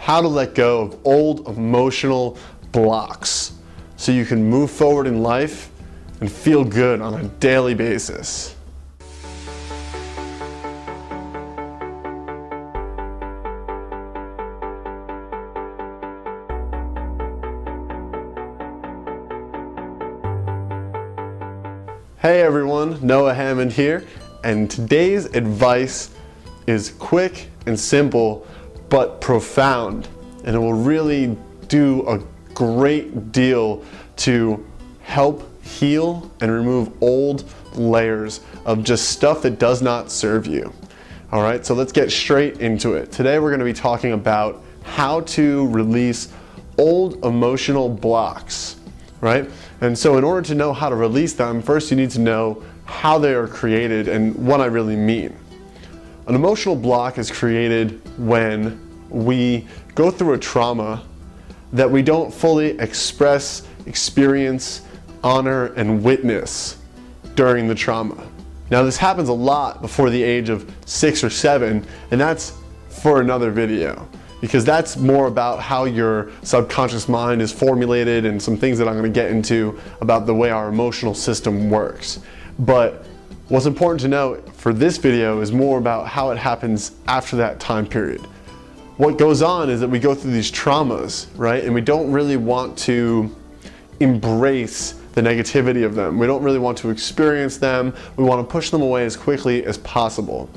how to let go of old emotional blocks so you can move forward in life and feel good on a daily basis. Hey everyone, Noah Hammond here, and today's advice is quick and simple, but profound, and it will really do a great deal to help heal and remove old layers of just stuff that does not serve you. All right, so let's get straight into it. Today we're going to be talking about how to release old emotional blocks, right? And so in order to know how to release them, first you need to know how they are created and what I really mean. An emotional block is created when we go through a trauma that we don't fully express, experience, honor, and witness during the trauma. Now this happens a lot before the age of 6 or 7, and that's for another video, because that's more about how your subconscious mind is formulated and some things that I'm going to get into about the way our emotional system works. But what's important to know for this video is more about how it happens after that time period. What goes on is that we go through these traumas, right? And we don't really want to embrace the negativity of them. We don't really want to experience them. We want to push them away as quickly as possible.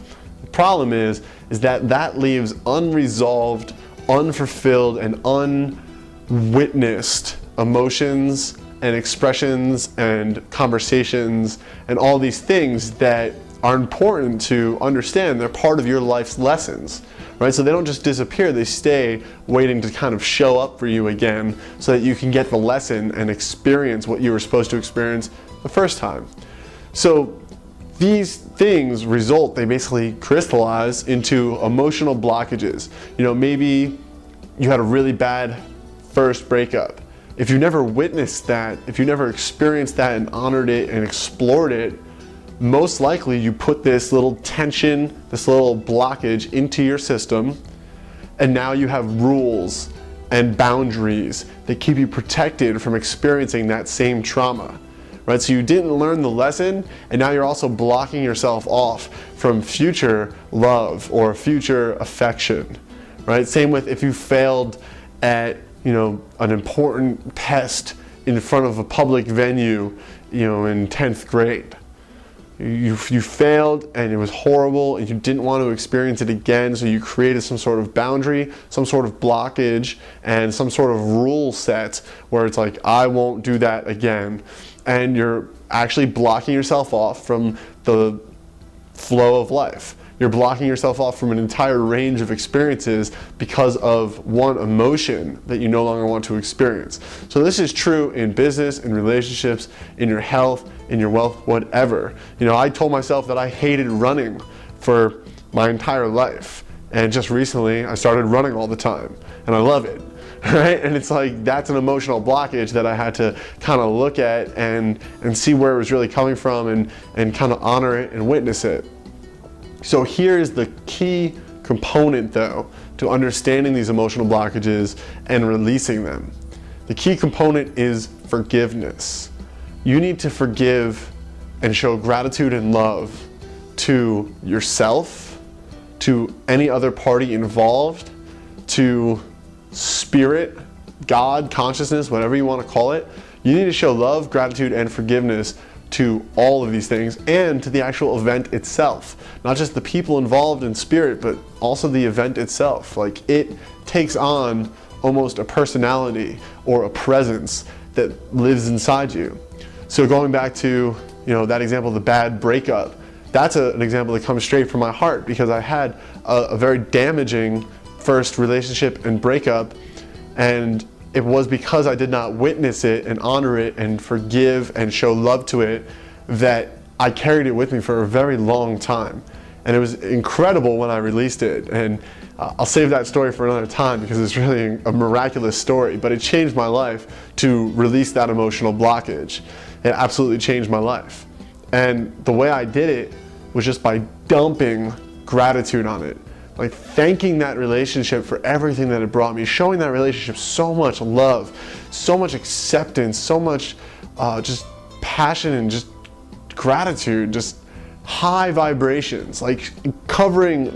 The problem is that that leaves unresolved, unfulfilled, and unwitnessed emotions and expressions and conversations and all these things that are important to understand. They're part of your life's lessons, right? So they don't just disappear, they stay waiting to kind of show up for you again so that you can get the lesson and experience what you were supposed to experience the first time. So these things result, they basically crystallize into emotional blockages. You know, maybe you had a really bad first breakup. If you never witnessed that, if you never experienced that and honored it and explored it, most likely you put this little tension, this little blockage into your system, and now you have rules and boundaries that keep you protected from experiencing that same trauma. Right, so you didn't learn the lesson, and now you're also blocking yourself off from future love or future affection. Right? Same with if you failed at, an important test in front of a public venue, in 10th grade. You failed and it was horrible and you didn't want to experience it again, so you created some sort of boundary, some sort of blockage, and some sort of rule set where it's like, I won't do that again. And you're actually blocking yourself off from the flow of life. You're blocking yourself off from an entire range of experiences because of one emotion that you no longer want to experience. So this is true in business, in relationships, in your health, in your wealth, whatever. I told myself that I hated running for my entire life. And just recently I started running all the time and I love it. Right? And it's like, that's an emotional blockage that I had to kind of look at and see where it was really coming from and kind of honor it and witness it. So here's the key component though to understanding these emotional blockages and releasing them. The key component is forgiveness. You need to forgive and show gratitude and love to yourself, to any other party involved, to spirit, God, consciousness, whatever you want to call it. You need to show love, gratitude, and forgiveness to all of these things and to the actual event itself. Not just the people involved in spirit, but also the event itself. Like, it takes on almost a personality or a presence that lives inside you. So going back to, that example of the bad breakup, that's an example that comes straight from my heart, because I had a very damaging first relationship and breakup, and it was because I did not witness it and honor it and forgive and show love to it that I carried it with me for a very long time. And it was incredible when I released it, and I'll save that story for another time because it's really a miraculous story, but it changed my life to release that emotional blockage. It absolutely changed my life. And the way I did it was just by dumping gratitude on it, like thanking that relationship for everything that it brought me, showing that relationship so much love, so much acceptance, so much just passion and just gratitude, just high vibrations, like covering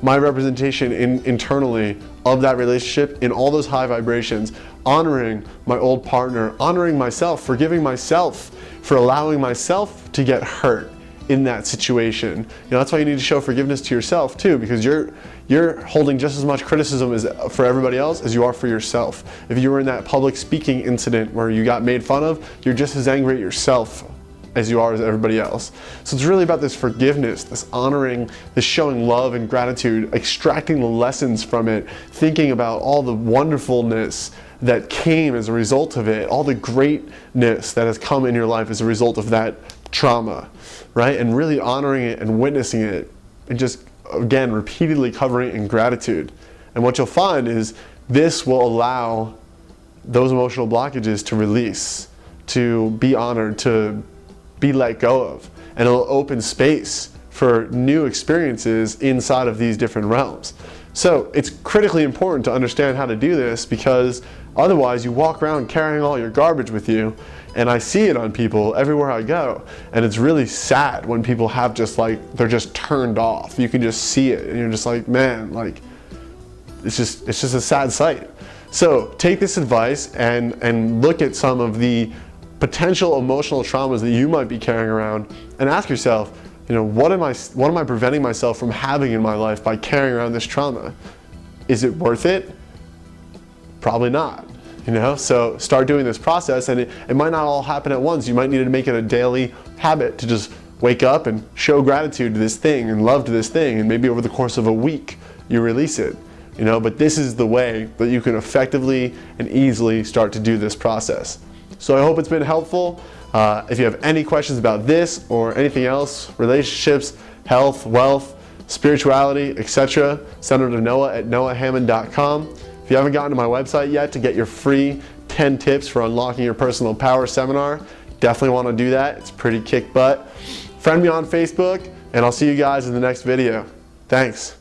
my representation internally of that relationship in all those high vibrations, honoring my old partner, honoring myself, forgiving myself for allowing myself to get hurt in that situation. You know, that's why you need to show forgiveness to yourself too, because you're holding just as much criticism as for everybody else as you are for yourself. If you were in that public speaking incident where you got made fun of, you're just as angry at yourself as you are as everybody else. So it's really about this forgiveness, this honoring, this showing love and gratitude, extracting the lessons from it, thinking about all the wonderfulness that came as a result of it, all the greatness that has come in your life as a result of that trauma, right? And really honoring it and witnessing it, and just, again, repeatedly covering it in gratitude. And what you'll find is this will allow those emotional blockages to release, to be honored, to be let go of, and it'll open space for new experiences inside of these different realms. So it's critically important to understand how to do this, because otherwise you walk around carrying all your garbage with you, and I see it on people everywhere I go, and it's really sad when people have just like, they're just turned off. You can just see it, and you're just like, man, like, it's just a sad sight. So take this advice and look at some of the potential emotional traumas that you might be carrying around, and ask yourself, you know, what am I preventing myself from having in my life by carrying around this trauma? Is it worth it? Probably not. You know, so start doing this process, and it might not all happen at once. You might need to make it a daily habit to just wake up and show gratitude to this thing and love to this thing, and maybe over the course of a week you release it. You know, but this is the way that you can effectively and easily start to do this process. So I hope it's been helpful. If you have any questions about this or anything else, relationships, health, wealth, spirituality, etc., send them to noah@noahhammond.com. If you haven't gotten to my website yet to get your free 10 tips for unlocking your personal power seminar, definitely want to do that. It's pretty kick butt. Friend me on Facebook, and I'll see you guys in the next video. Thanks.